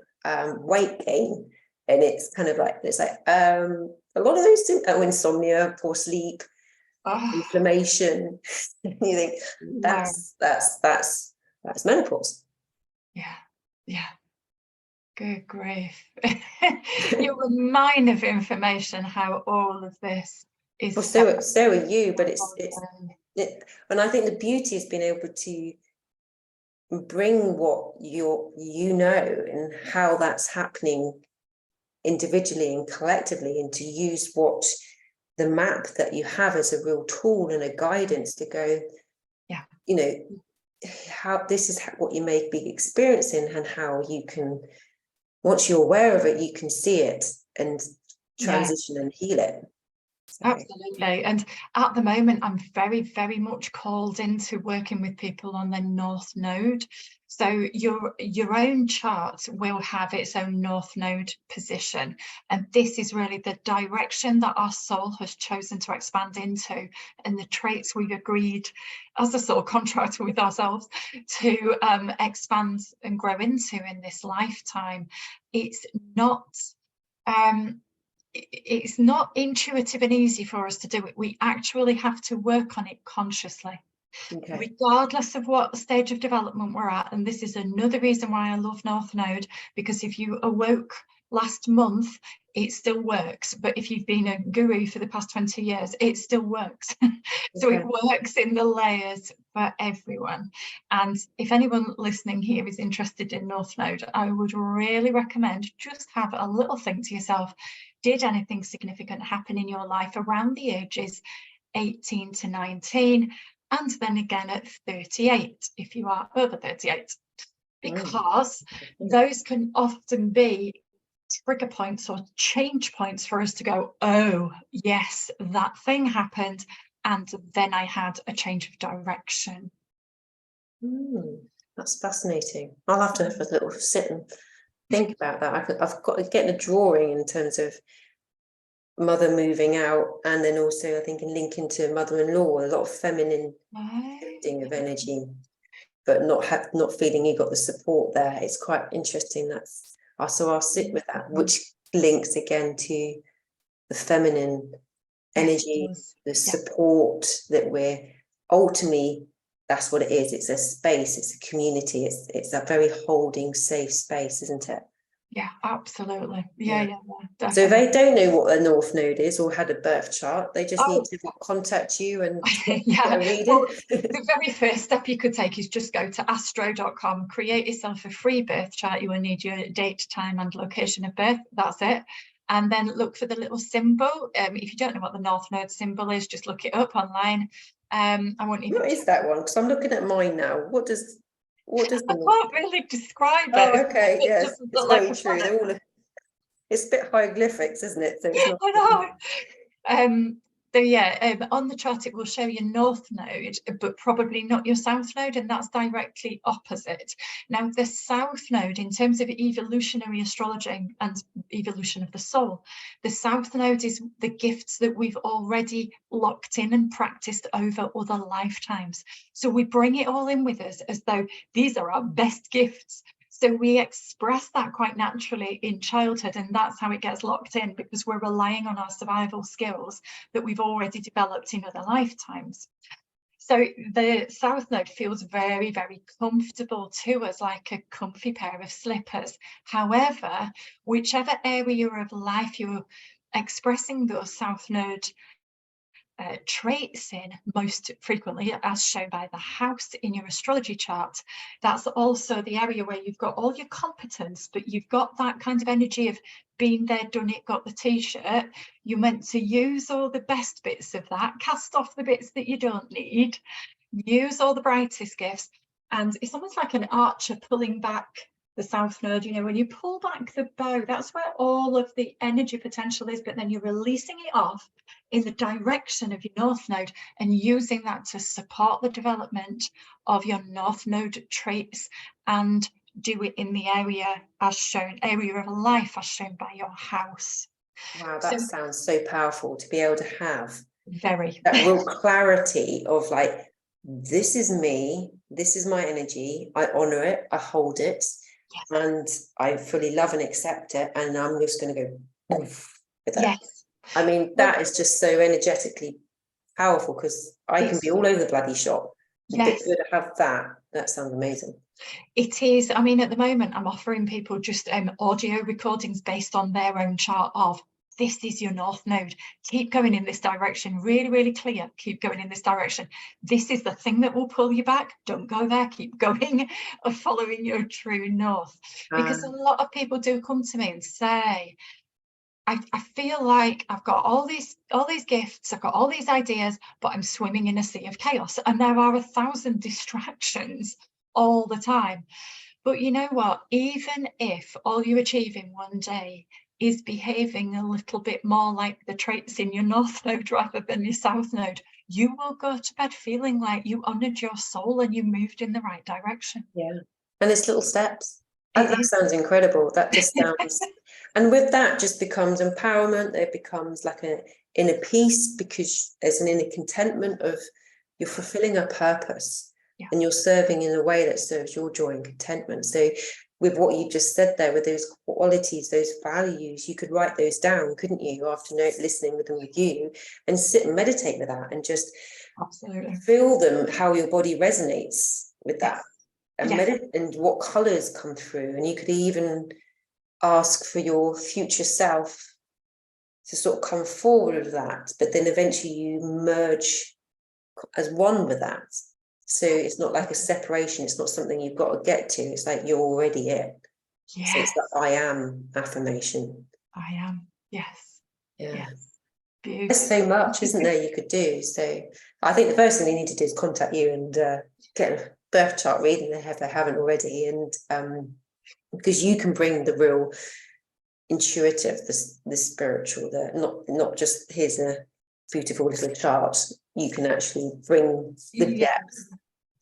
weight gain. And it's kind of like, a lot of those things, insomnia, poor sleep, inflammation. You think that's menopause. Yeah. Good grief. You're a mine of information how all of this is. Well, so are you, but and I think the beauty is being able to bring what you know and how that's happening individually and collectively, and to use what the map that you have as a real tool and a guidance to go, you know, how this is what you may be experiencing, and how you can, once you're aware of it, you can see it and transition and heal it. So. Absolutely. And at the moment, I'm very, very much called into working with people on their North Node. So your own chart will have its own North Node position. And this is really the direction that our soul has chosen to expand into, and the traits we've agreed as a soul contract with ourselves to expand and grow into in this lifetime. It's not intuitive and easy for us to do it. We actually have to work on it consciously, regardless of what stage of development we're at. And this is another reason why I love North Node, because if you awoke last month, it still works. But if you've been a guru for the past 20 years, it still works. So it works in the layers for everyone. And if anyone listening here is interested in North Node, I would really recommend just have a little think to yourself, did anything significant happen in your life around the ages 18 to 19, and then again at 38, if you are over 38, because those can often be trigger points or change points for us to go, oh, yes, that thing happened, and then I had a change of direction. That's fascinating. I'll have to have a little sit and think about that. I've got to get a drawing in terms of mother moving out, and then also I think in linking to mother-in-law, a lot of feminine shifting of energy, but not feeling you got the support there. It's quite interesting. So I'll sit with that, which links again to the feminine energy, the support that we're ultimately, that's what it is. It's a space, it's a community, it's a very holding, safe space, isn't it? Yeah, absolutely. Yeah, so if they don't know what a North Node is or had a birth chart, they just need to contact you and get a reading. Well, the very first step you could take is just go to astro.com, create yourself a free birth chart. You will need your date, time and location of birth. That's it. And then look for the little symbol. If you don't know what the North Node symbol is, just look it up online. What is that one? Because I'm looking at mine now. What does I can't really describe it. Oh, okay, yes, it's very like true. They're all it's a bit hieroglyphics, isn't it? So it's not. I know. On the chart it will show your North Node, but probably not your South Node, and that's directly opposite. Now, the South Node, in terms of evolutionary astrology and evolution of the soul, the South Node is the gifts that we've already locked in and practiced over other lifetimes. So we bring it all in with us as though these are our best gifts. So we express that quite naturally in childhood, and that's how it gets locked in, because we're relying on our survival skills that we've already developed in other lifetimes. So the South Node feels very, very comfortable to us, like a comfy pair of slippers. However, whichever area of life you're expressing those South Node traits in most frequently, as shown by the house in your astrology chart, that's also the area where you've got all your competence, but you've got that kind of energy of been there, done it, got the t-shirt. You're meant to use all the best bits of that, cast off the bits that you don't need, use all the brightest gifts. And it's almost like an archer pulling back the South Node. You know, when you pull back the bow, that's where all of the energy potential is, but then you're releasing it off in the direction of your North Node and using that to support the development of your North Node traits, and do it in the area as shown, area of life as shown by your house. Wow, that sounds so powerful, to be able to have that real clarity of like, this is me, this is my energy, I honor it, I hold it, and I fully love and accept it, and I'm just going to go oof with that. I mean, that is just so energetically powerful, because I can be all over the bloody shop. To have that sounds amazing. It is. I mean, at the moment I'm offering people just audio recordings based on their own chart of, this is your North Node, keep going in this direction, really, really clear, keep going in this direction. This is the thing that will pull you back, don't go there, keep going, or following your true north. Because a lot of people do come to me and say, I feel like I've got all these gifts, I've got all these ideas, but I'm swimming in a sea of chaos, and there are 1,000 distractions all the time. But you know what? Even if all you achieve in one day is behaving a little bit more like the traits in your North Node rather than your South Node, you will go to bed feeling like you honoured your soul and you moved in the right direction. Yeah. And it's little steps. That sounds incredible. That just sounds, and with that just becomes empowerment. It becomes like an inner peace, because there's an inner contentment of you're fulfilling a purpose, and you're serving in a way that serves your joy and contentment. So with what you just said there, with those qualities, those values, you could write those down, couldn't you, after listening with them with you, and sit and meditate with that and just absolutely feel them, how your body resonates with that. Yes. And what colors come through. And you could even ask for your future self to sort of come forward with that, but then eventually you merge as one with that. So it's not like a separation, it's not something you've got to get to, it's like you're already it. Yes. So it's that I am affirmation. I am. Yes. Yeah. Yes. Beautiful. There's so much, isn't there, you could do. So I think the first thing they need to do is contact you and get a birth chart reading if they haven't already, and because you can bring the real intuitive, the spiritual, not just here's a beautiful little chart. You can actually bring the depth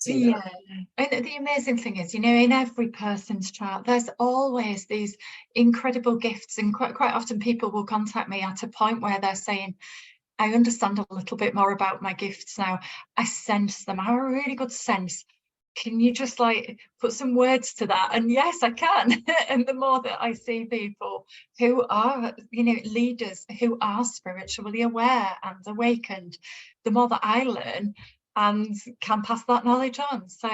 to that. And the amazing thing is, in every person's chart there's always these incredible gifts, and quite often people will contact me at a point where they're saying, I understand a little bit more about my gifts now, I sense them, I have a really good sense, can you just like put some words to that? And yes, I can. And the more that I see people who are leaders who are spiritually aware and awakened, the more that I learn and can pass that knowledge on. So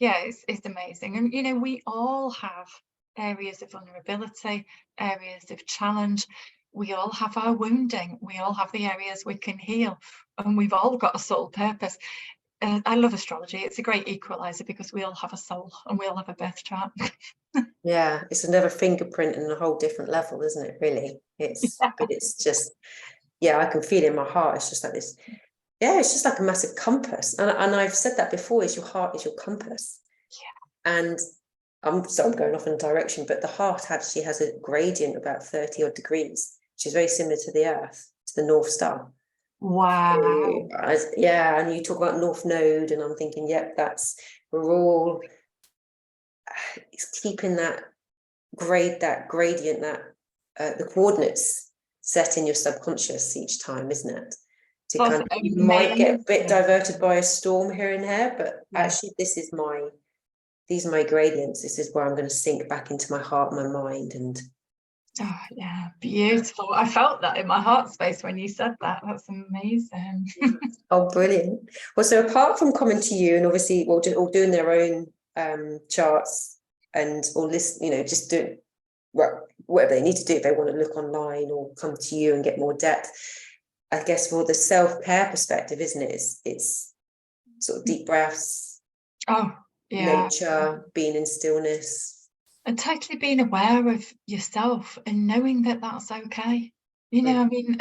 yeah, it's amazing. And we all have areas of vulnerability, areas of challenge. We all have our wounding, we all have the areas we can heal, and we've all got a soul purpose. I love astrology. It's a great equalizer because we all have a soul and we all have a birth chart. Yeah, it's another fingerprint and a whole different level, isn't it, really? But it's just, I can feel it in my heart. It's just like this, it's just like a massive compass. And I've said that before, is your heart is your compass. Yeah. And I'm going off in a direction, but the heart actually has a gradient about 30 odd degrees, which is very similar to the Earth, to the North Star. Wow. And you talk about North Node, and I'm thinking, we're all it's keeping that gradient, the coordinates set in your subconscious each time, isn't it? You might get a bit diverted by a storm here and there, but actually these are my gradients. This is where I'm going to sink back into my heart, my mind, and oh yeah, beautiful. I felt that in my heart space when you said that. That's amazing. Oh, brilliant. Well, so apart from coming to you and obviously all doing their own charts or listen, just do whatever they need to do, if they want to look online or come to you and get more depth, I guess for the self-care perspective, isn't it, it's sort of deep breaths, nature, being in stillness. And totally being aware of yourself and knowing that that's okay. I mean,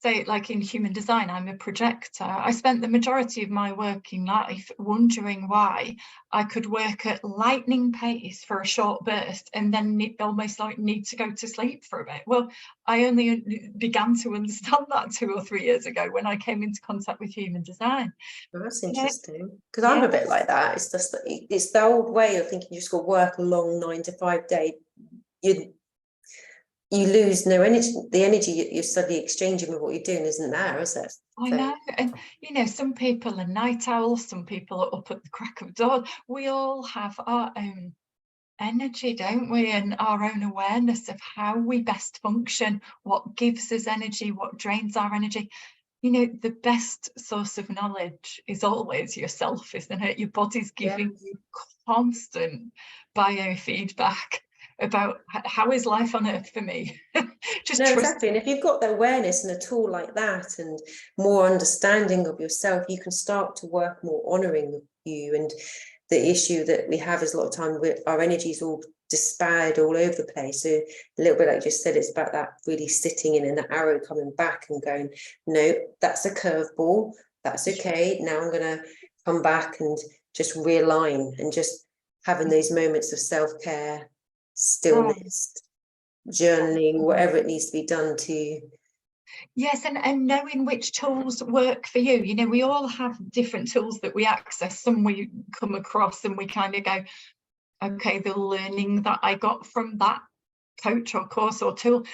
say like in human design, I'm a projector. I spent the majority of my working life wondering why I could work at lightning pace for a short burst and then almost like need to go to sleep for a bit. Well, I only began to understand that 2 or 3 years ago when I came into contact with human design. Well, that's interesting, because I'm a bit like that. It's just it's the old way of thinking you just got to work a long 9 to 5 day. You lose no energy. The energy you're suddenly exchanging with what you're doing isn't there, is it? I know. And some people are night owls, some people are up at the crack of dawn. We all have our own energy, don't we, and our own awareness of how we best function, what gives us energy, what drains our energy. The best source of knowledge is always yourself, isn't it? Your body's giving you constant biofeedback about how is life on earth for me. Exactly. And if you've got the awareness and a tool like that and more understanding of yourself, you can start to work more honoring you. And the issue that we have is a lot of time our energy is all disparate all over the place. So a little bit like you just said, it's about that really sitting in and the arrow coming back and going, no, that's a curveball. That's okay. Now I'm going to come back and just realign, and just having those moments of self-care, stillness, journaling, whatever it needs to be done to. Yes, and knowing which tools work for you. You know, we all have different tools that we access. Some we come across and we kind of go, okay, the learning that I got from that coach or course or tool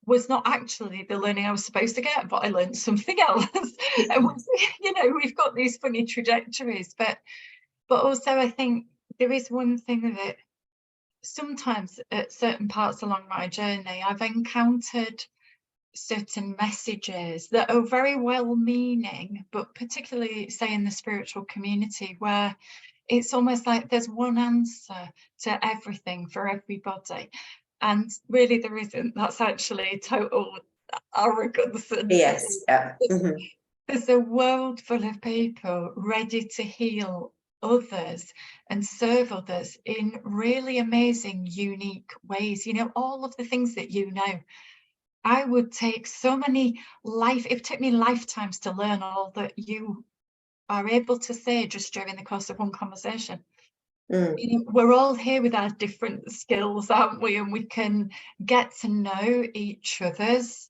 was not actually the learning I was supposed to get, but I learned something else. And you know, we've got these funny trajectories, but also I think there is one thing that sometimes at certain parts along my journey, I've encountered certain messages that are very well-meaning, but particularly, say, in the spiritual community, where it's almost like there's one answer to everything for everybody, and really there isn't. That's actually total arrogance. And Yes, yeah. There's a world full of people ready to heal others and serve others in really amazing, unique ways. You know, all of the things that you know. I would take so many it took me lifetimes to learn all that you are able to say just during the course of one conversation. You know, we're all here with our different skills, aren't we? And we can get to know each other's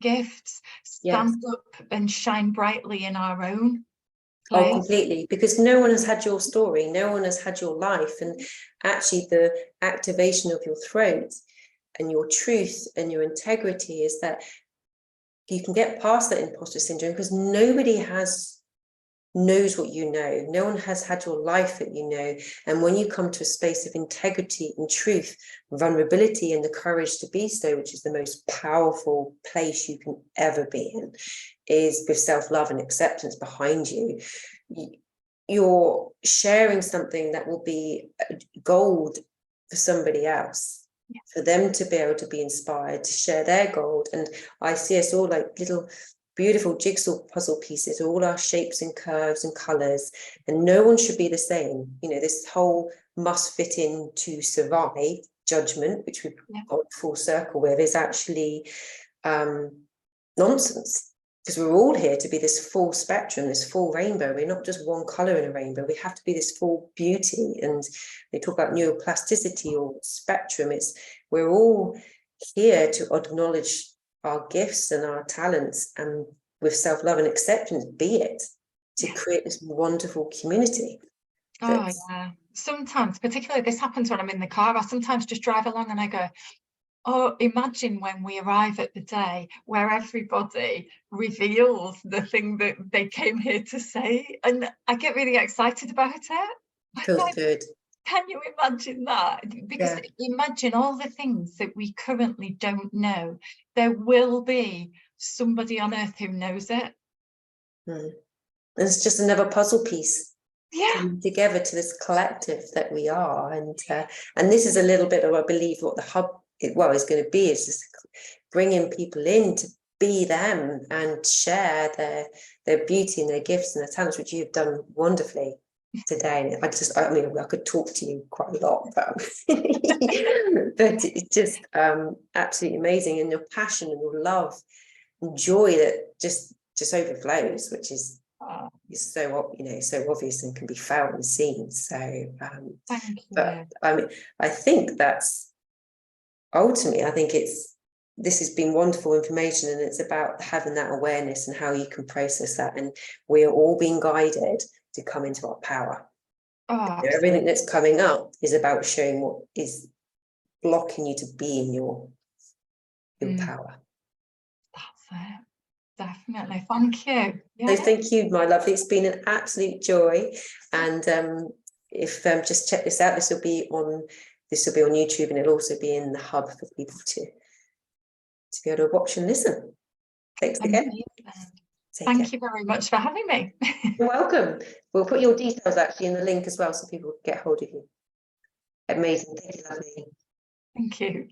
gifts, stand up and shine brightly in our own place. Oh, completely, because no one has had your story, no one has had your life, and actually the activation of your throat and your truth and your integrity is that you can get past that imposter syndrome, because nobody knows what you know. No one has had your life that you know. And when you come to a space of integrity and truth, vulnerability, and the courage to be so, which is the most powerful place you can ever be in, is with self-love and acceptance behind you. You're sharing something that will be gold for somebody else. For them to be able to be inspired to share their gold. And I see us all like little beautiful jigsaw puzzle pieces, all our shapes and curves and colors, and no one should be the same. You know, this whole must fit in to survive judgment, which we've got full circle with, is actually nonsense, because we're all here to be this full spectrum, this full rainbow. We're not just one color in a rainbow. We have to be this full beauty. And they talk about neuroplasticity or spectrum. We're all here to acknowledge our gifts and our talents, and with self-love and acceptance, be it, to create this wonderful community. Oh yeah. Sometimes, particularly this happens when I'm in the car, I sometimes just drive along and I go, oh, imagine when we arrive at the day where everybody reveals the thing that they came here to say. And I get really excited about it. Feels good. Can you imagine that? Because imagine all the things that we currently don't know. There will be somebody on earth who knows it. It's just another puzzle piece. Yeah. Together to this collective that we are. And this is a little bit of, I believe, what the hub is going to be, is just bringing people in to be them and share their beauty and their gifts and their talents, which you've done wonderfully today. I mean, I could talk to you quite a lot, but it's just absolutely amazing, and your passion and your love and joy that just overflows, which is so, you know, so obvious and can be felt and seen. So thank you. But I mean, I think that's ultimately, I think this has been wonderful information, and it's about having that awareness and how you can process that. And we are all being guided to come into our power. Everything that's coming up is about showing what is blocking you to be in your power. That's it. Definitely. Thank you. So thank you, my lovely. It's been an absolute joy. And if just check this out, this will be on YouTube, and it'll also be in the hub for people to be able to watch and listen. Thanks again. Thank you very much for having me. You're welcome. We'll put your details actually in the link as well, so people can get hold of you. Amazing. Thank you, lovely. Thank you.